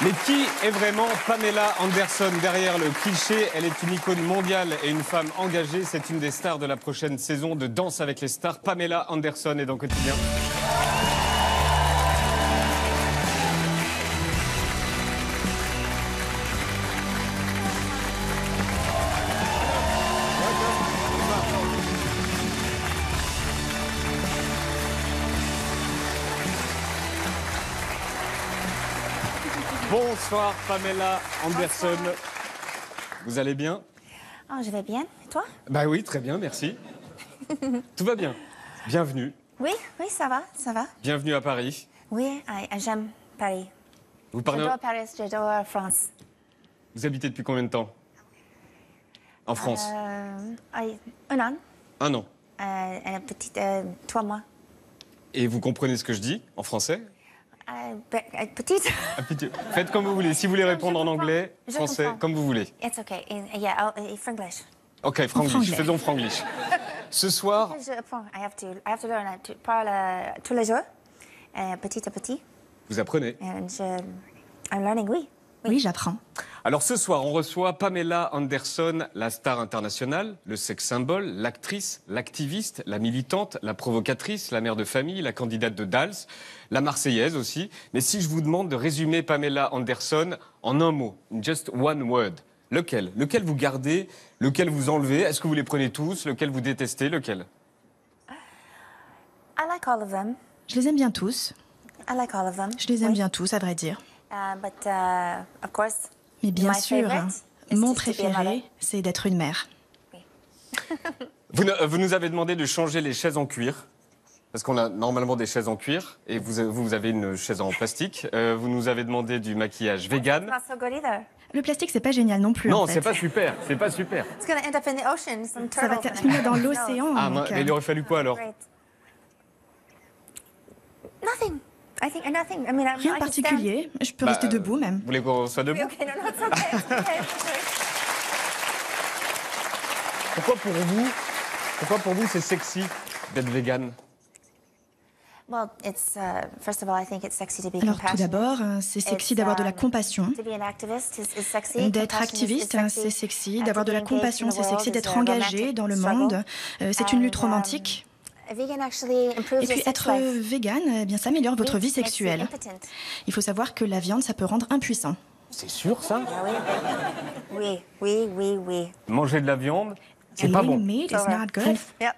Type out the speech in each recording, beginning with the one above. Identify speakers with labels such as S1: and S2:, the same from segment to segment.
S1: Mais qui est vraiment Pamela Anderson? Derrière le cliché, elle est une icône mondiale et une femme engagée. C'est une des stars de la prochaine saison de Danse avec les stars. Pamela Anderson est dans Quotidien. Bonsoir Pamela Anderson.
S2: Bonsoir.
S1: Vous allez bien?
S2: Oh, je vais bien. Et toi?
S1: Bah oui, très bien, merci. Tout va bien. Bienvenue.
S2: Oui, oui, ça va, ça va.
S1: Bienvenue à Paris.
S2: Oui, j'aime Paris.
S1: Vous parlez...
S2: J'adore Paris, j'adore France.
S1: Vous habitez depuis combien de temps? En France?
S2: Un an.
S1: Un an.
S2: Un petit 3 mois.
S1: Et vous comprenez ce que je dis en français?
S2: Petite.
S1: Faites comme vous voulez. Si vous voulez répondre en
S2: comprends.
S1: anglais,
S2: Je
S1: français,
S2: comprends.
S1: comme vous voulez.
S2: It's okay. Yeah, Franglish.
S1: Ok, franglish. Faisons franglish. Ce soir...
S2: Je apprends. I have to learn. Je parle tous les jours, petit à petit.
S1: Vous apprenez.
S2: I'm learning, oui.
S3: Oui, j'apprends.
S1: Alors ce soir, on reçoit Pamela Anderson, la star internationale, le sex symbole, l'actrice, l'activiste, la militante, la provocatrice, la mère de famille, la candidate de Dals, la Marseillaise aussi. Mais si je vous demande de résumer Pamela Anderson en un mot, just one word, lequel? Lequel vous gardez? Lequel vous enlevez? Est-ce que vous les prenez tous? Lequel vous détestez? Lequel?
S2: I like all of them.
S3: Je les aime bien tous.
S2: I like all of them.
S3: Je les aime bien tous, à vrai dire.
S2: But of course.
S3: Mais bien
S2: My
S3: sûr,
S2: favorite is
S3: mon
S2: just to be a mother.
S3: préféré, c'est d'être une mère.
S1: Vous nous avez demandé de changer les chaises en cuir. Parce qu'on a normalement des chaises en cuir et vous avez une chaise en plastique. Vous nous avez demandé du maquillage vegan.
S2: Not so good either.
S3: Le plastique, c'est pas génial non plus.
S1: Non,
S3: en fait.
S1: c'est pas super, c'est pas super.
S2: It's going to end up in the ocean. Some
S3: Ça va
S2: turtles.
S3: finir dans l'océan.
S1: Ah,
S3: donc,
S1: mais il aurait fallu quoi alors?
S2: Great. Nothing. I think nothing. I mean,
S3: Rien de particulier. Je peux rester debout même.
S1: Vous voulez qu'on soit debout?
S2: Okay, no, it's okay. It's okay.
S1: Pourquoi pour vous c'est sexy d'être vegan?
S2: Well, it's first of all, I think it's sexy to be
S3: Alors tout
S2: compassionate.
S3: d'abord, c'est sexy d'avoir de la compassion.
S2: To be an activist is sexy.
S3: D'être
S2: Compassion is
S3: activiste,
S2: sexy.
S3: c'est sexy.
S2: To
S3: D'avoir de
S2: be
S3: la
S2: engaged in
S3: compassion,
S2: the
S3: c'est
S2: world
S3: sexy.
S2: is
S3: D'être
S2: a
S3: engagé
S2: romantic
S3: dans le
S2: struggle.
S3: monde, c'est une lutte
S2: And,
S3: romantique.
S2: Vegan actually improves
S3: Et puis
S2: your sex
S3: être
S2: life.
S3: vegan, eh bien, ça améliore votre
S2: Meat
S3: vie
S2: makes you
S3: sexuelle.
S2: impotent.
S3: Il faut savoir que la viande, ça peut rendre impuissant.
S1: C'est sûr ça?
S2: Ah oui. Oui.
S1: Manger de la viande, c'est pas
S3: Lean
S1: bon.
S3: meat is not good.
S2: Yep.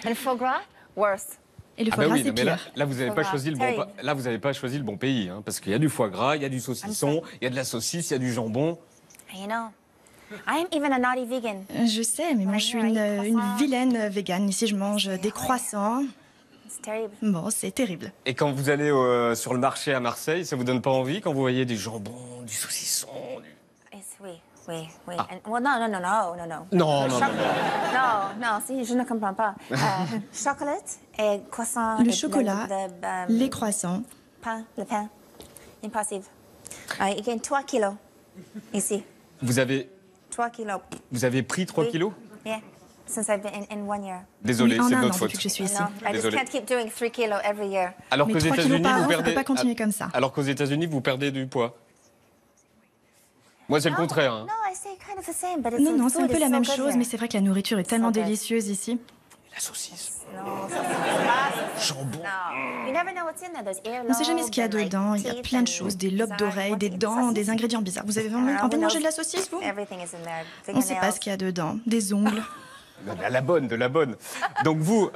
S2: And foie gras, worse.
S3: Et le
S1: Ah
S3: foie
S1: bah
S3: gras,
S1: oui,
S3: c'est
S1: non, mais là,
S3: pire.
S1: là vous n'avez
S2: Foie
S1: pas
S2: gras,
S1: choisi le
S2: terrible.
S1: là vous avez pas choisi le bon pays, hein, parce qu'il y a du foie gras, il y a du saucisson, il y a de la saucisse, il y a du jambon.
S2: You know, I am even a naughty vegan.
S3: Je sais, mais moi, je suis une vilaine végane. Ici, je mange des croissants.
S2: It's terrible.
S3: Bon, c'est terrible.
S1: Et quand vous allez sur le marché à Marseille, ça vous donne pas envie quand vous voyez du jambon, du saucisson?
S2: Oui.
S1: Ah.
S2: Well, no.
S1: Non.
S2: Non, si, je ne comprends pas. Chocolat et croissant.
S3: Le
S2: et
S3: chocolat, les croissants.
S2: le pain. Impossible. Il gagne 3 kilos ici.
S1: Vous avez
S2: 3 kilos.
S1: pris 3 kilos?
S2: Yeah. Since I've been in 1 year.
S1: Désolé,
S3: Oui, en
S1: c'est de
S3: un
S1: notre
S3: an
S1: faute.
S3: depuis que je suis ici.
S2: No, I just
S1: Désolé.
S2: can't keep doing 3 kilos every year.
S1: Alors
S3: Mais
S1: qu'aux
S3: 3 kilos
S1: États-Unis,
S3: par an,
S1: vous
S3: ça peut
S1: perdez.
S3: pas continuer comme ça.
S1: Alors qu'aux États-Unis, vous perdez du poids. Moi, c'est le contraire. Hein.
S2: No, I say kind of the same, but it's
S3: Non, c'est un
S2: food
S3: peu
S2: is
S3: la
S2: so
S3: même
S2: good
S3: chose,
S2: here.
S3: mais c'est vrai que la nourriture est tellement
S2: good.
S3: délicieuse ici.
S1: La saucisse.
S2: No, ça, c'est
S1: Jambon.
S2: No. You never know what's in there. There's
S3: On ne sait jamais ce qu'il y a
S2: earlobes and,
S3: dedans. Il y a
S2: teeth
S3: plein de
S2: and
S3: choses, des lobes
S2: design.
S3: d'oreilles, des
S2: What's in
S3: dents,
S2: saucisse?
S3: des ingrédients bizarres. Vous avez
S2: I
S3: vraiment
S2: don't know,
S3: envie de
S2: who
S3: manger de la
S2: knows?
S3: saucisse, vous?
S2: Everything is in there.
S3: On ne sait pas ce qu'il y a dedans. Des ongles.
S1: De la bonne. Donc vous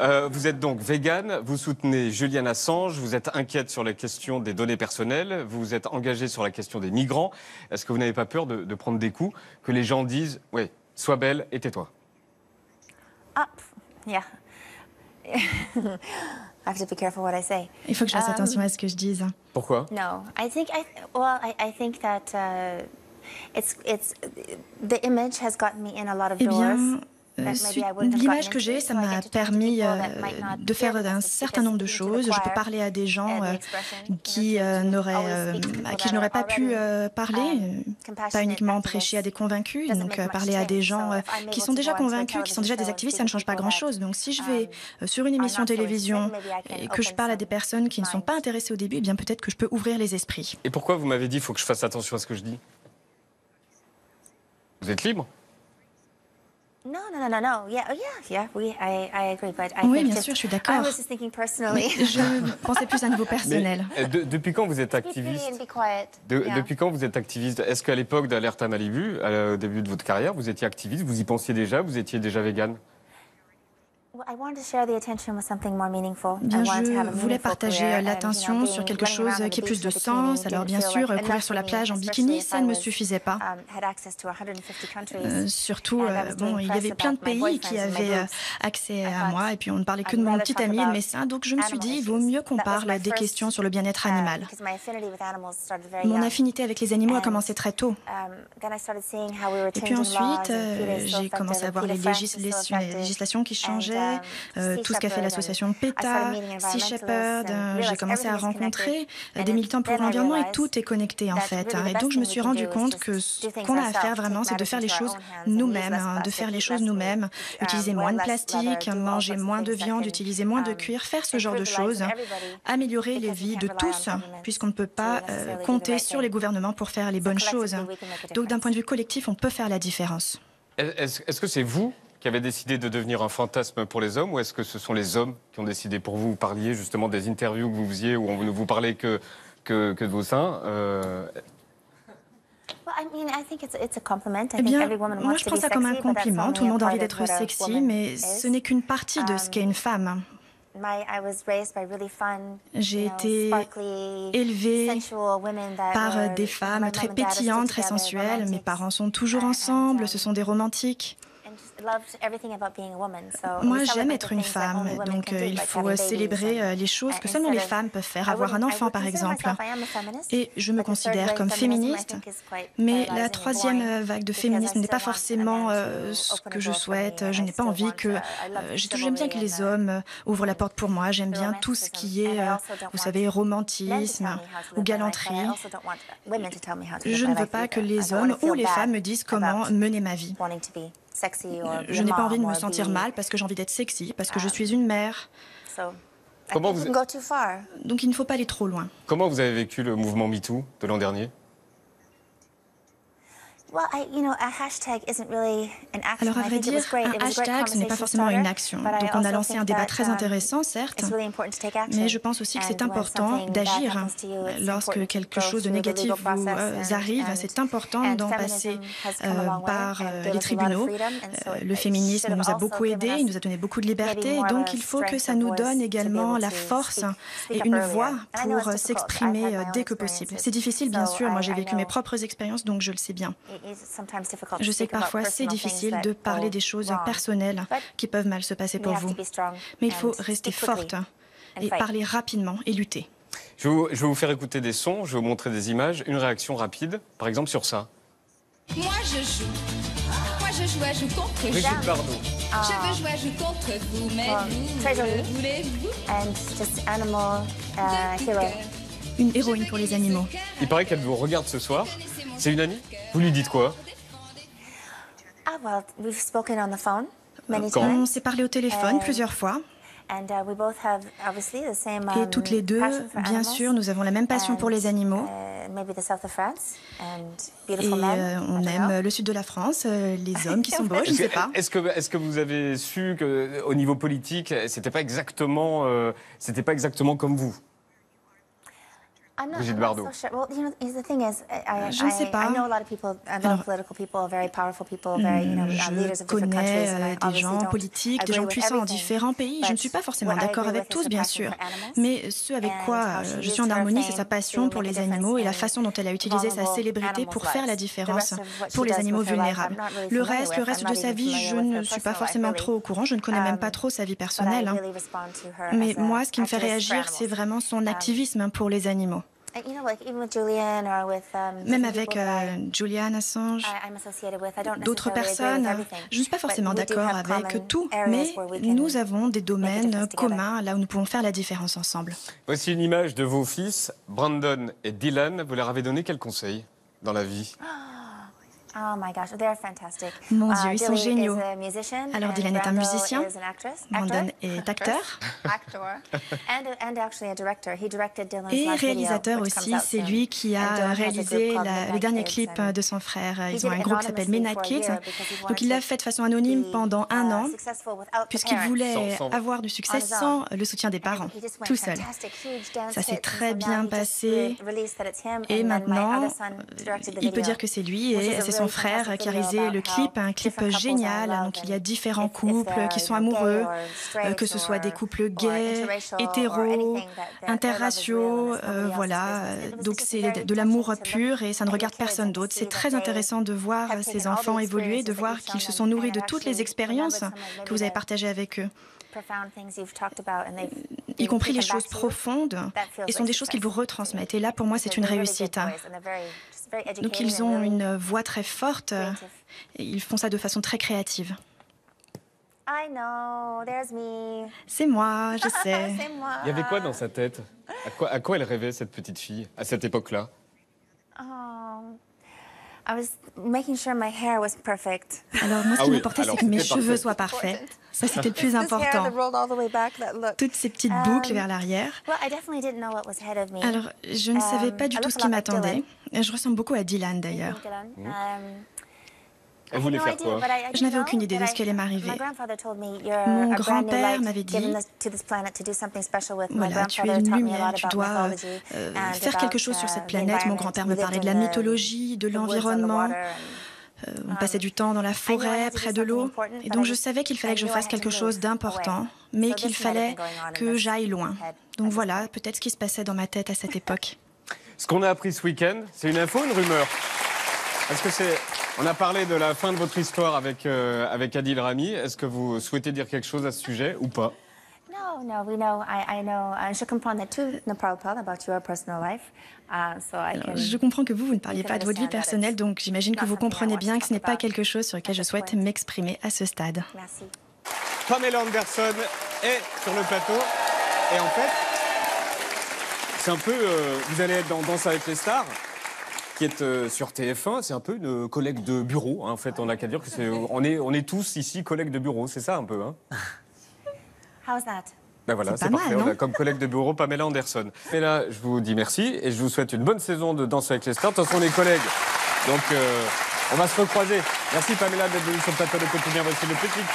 S1: êtes donc végane, vous soutenez Julian Assange, vous êtes inquiète sur la question des données personnelles, vous êtes engagée sur la question des migrants. Est-ce que vous n'avez pas peur de prendre des coups, que les gens disent « Oui, sois belle et tais-toi »
S2: Yeah. I have to be careful what I say.
S3: Il faut que je fasse attention à ce que je dise.
S1: Pourquoi?
S2: No, I think that it's the image has gotten me in a lot of
S3: Eh
S2: doors.
S3: bien, L'image que j'ai, ça m'a permis de faire un certain nombre de choses. Je peux parler à des gens à qui je n'aurais pas pu parler, pas uniquement prêcher à des convaincus, donc parler à des gens qui sont déjà convaincus, qui sont déjà des activistes, ça ne change pas grand-chose. Donc si je vais sur une émission de télévision et que je parle à des personnes qui ne sont pas intéressées au début, eh bien peut-être que je peux ouvrir les esprits.
S1: Et pourquoi vous m'avez dit qu'il faut que je fasse attention à ce que je dis? Vous êtes libre?
S2: No. I agree, but
S3: Oui, bien sûr, je suis d'accord.
S2: I was just thinking personally.
S3: Mais je pensais plus à un niveau personnel.
S1: Mais, depuis quand vous êtes activiste? Depuis quand vous êtes activiste? Est-ce qu'à l'époque d'Alerte à Malibu, au début de votre carrière, vous étiez activiste? Vous y pensiez déjà? Vous étiez déjà végane?
S3: Bien, je voulais partager l'attention sur quelque chose qui ait plus de sens. Alors bien sûr, courir sur la plage en bikini, ça ne me suffisait pas. Surtout, bon, il y avait plein de pays qui avaient accès à moi, et puis on ne parlait que de mon petit ami, le médecin. Donc je me suis dit, il vaut mieux qu'on parle des questions sur le bien-être animal. Mon affinité avec les animaux a commencé très tôt. Et puis ensuite, j'ai commencé à voir les législations qui changeaient. Tout ce qu'a fait l'association PETA, Sea Shepherd. J'ai commencé à rencontrer des militants pour l'environnement et tout est connecté en fait. Et donc je me suis rendu compte que ce qu'on a à faire vraiment, c'est de faire les choses nous-mêmes, utiliser moins de plastique, manger moins de viande, utiliser moins de cuir, faire ce genre de choses, améliorer les vies de tous, puisqu'on ne peut pas compter sur les gouvernements pour faire les bonnes choses. Donc d'un point de vue collectif, on peut faire la différence.
S1: Est-ce que c'est vous qui avez décidé de devenir un fantasme pour les hommes, ou est-ce que ce sont les hommes qui ont décidé pour vous? Vous parliez justement des interviews que vous faisiez où on ne vous parlait que de vos seins.
S3: Eh bien, moi je prends ça comme un compliment. Tout le monde a envie d'être sexy, mais ce n'est qu'une partie de ce qu'est une femme. J'ai été élevée par des femmes très pétillantes, très sensuelles. Mes parents sont toujours ensemble, ce sont des romantiques. Moi, j'aime être une femme, donc il faut célébrer les choses que seulement les femmes peuvent faire, avoir un enfant par exemple. Et je me considère comme féministe, mais la troisième vague de féminisme n'est pas forcément ce que je souhaite. Je n'ai pas envie que... J'aime bien que les hommes ouvrent la porte pour moi, j'aime bien tout ce qui est, vous savez, romantisme ou galanterie. Je ne veux pas que les hommes ou les femmes me disent comment mener ma vie. Je n'ai pas envie de me sentir mal parce que j'ai envie d'être sexy, parce que je suis une mère. Donc il ne faut pas aller trop loin.
S1: Comment vous avez vécu le mouvement MeToo de l'an dernier?
S3: Alors à vrai dire, un hashtag, ce n'est pas forcément une action. Donc on a lancé un débat très intéressant, certes, mais je pense aussi que c'est important d'agir. Lorsque quelque chose de négatif vous arrive, c'est important d'en passer par les tribunaux. Le féminisme nous a beaucoup aidés, il nous a donné beaucoup de liberté, donc il faut que ça nous donne également la force et une voix pour s'exprimer dès que possible. C'est difficile, bien sûr, moi j'ai vécu mes propres expériences, donc je le sais bien. Je sais que parfois c'est difficile de parler des choses personnelles qui peuvent mal se passer pour vous. Mais il faut rester forte et parler rapidement et lutter.
S1: Je vais vous faire écouter des sons, je vais vous montrer des images, une réaction rapide, par exemple sur ça.
S4: Moi je joue à joue contre vous.
S1: Brigitte Bardot.
S4: Je veux jouer à joue contre vous, mais vous voulez-vous?
S3: Une héroïne pour les animaux.
S1: Il paraît qu'elle vous regarde ce soir. C'est une amie? Vous lui dites quoi?
S3: On s'est parlé au téléphone plusieurs fois. Et toutes les deux, bien sûr, nous avons la même passion pour les animaux. Et on aime le sud de la France, les hommes qui sont beaux, je ne sais pas.
S1: Est-ce que vous avez su qu'au niveau politique, c'était pas exactement comme vous? Brigitte Bardot.
S3: Je ne sais pas. Je connais des gens politiques, des gens puissants dans différents pays. Je ne suis pas forcément d'accord avec tous, bien sûr. Mais ce avec quoi je suis en harmonie, c'est sa passion pour les animaux et la façon dont elle a utilisé sa célébrité pour faire la différence pour les animaux vulnérables. Le reste de sa vie, je ne suis pas forcément trop au courant. Je ne connais même pas trop sa vie personnelle. Mais moi, ce qui me fait réagir, c'est vraiment son activisme pour les animaux. Même avec Julian Assange, d'autres personnes, je ne suis pas forcément d'accord avec tout, mais nous avons des domaines communs là où nous pouvons faire la différence ensemble.
S1: Voici une image de vos fils, Brandon et Dylan. Vous leur avez donné quel conseil dans la vie?
S3: Mon Dieu, ils sont géniaux. Alors Dylan est un musicien, Brandon est acteur et réalisateur aussi. C'est lui qui a réalisé le dernier clip de son frère. Ils ont un groupe qui s'appelle Midnight Kids. Donc il l'a fait de façon anonyme pendant 1 an, puisqu'il voulait avoir du succès sans le soutien des parents, tout seul. Ça s'est très bien passé et maintenant, il peut dire que c'est lui et c'est son frère qui a réalisé le clip, un clip génial. Donc il y a différents couples qui sont amoureux, que ce soit des couples gays, hétéros, interraciaux, voilà. Donc c'est de l'amour pur et ça ne regarde personne d'autre. C'est très intéressant de voir ces enfants évoluer, de voir qu'ils se sont nourris de toutes les expériences que vous avez partagées avec eux, y compris les choses profondes, et sont des choses qu'ils vous retransmettent. Et là, pour moi, c'est une réussite. Donc, ils ont une voix très forte, et ils font ça de façon très créative. C'est moi, je sais.
S1: Il y avait quoi dans sa tête? À quoi elle rêvait, cette petite fille, à cette époque-là?
S3: Alors moi, ce qui m'importait, c'est que mes cheveux soient parfaits. Ça, c'était le plus important. Toutes ces petites boucles vers l'arrière. Alors, je ne savais pas du tout ce qui m'attendait. Je ressemble beaucoup à Dylan, d'ailleurs.
S1: Elle voulait faire quoi?
S3: Je n'avais aucune idée de ce qui allait m'arriver. Mon grand-père m'avait dit, voilà, tu es une lumière, tu dois faire quelque chose sur cette planète. Mon grand-père me parlait de la mythologie, de l'environnement. On passait du temps dans la forêt, près de l'eau. Et donc je savais qu'il fallait que je fasse quelque chose d'important, mais qu'il fallait que j'aille loin. Donc voilà, peut-être ce qui se passait dans ma tête à cette époque.
S1: Ce qu'on a appris ce week-end, c'est une info ou une rumeur? Est-ce que c'est... On a parlé de la fin de votre histoire avec Adil Rami. Est-ce que vous souhaitez dire quelque chose à ce sujet ou pas?
S3: Je comprends que vous ne parliez pas de votre vie personnelle, donc j'imagine que vous comprenez bien que ce n'est pas quelque chose sur lequel je souhaite m'exprimer à ce stade.
S2: Merci.
S1: Pamela Anderson est sur le plateau. Et en fait, c'est un peu... vous allez être dans Danse avec les stars, qui est sur TF1. C'est un peu une collègue de bureau. Hein. En fait, on n'a qu'à dire que on est tous ici collègues de bureau. C'est ça un peu. Hein.
S2: How's that?
S1: Ben voilà, c'est parfait. On a comme collègue de bureau Pamela Anderson. Et là, je vous dis merci et je vous souhaite une bonne saison de Danse avec les stars. De toute façon, on est collègues. Donc, on va se recroiser. Merci Pamela d'être venue sur le plateau de Quotidien. Voici le petit...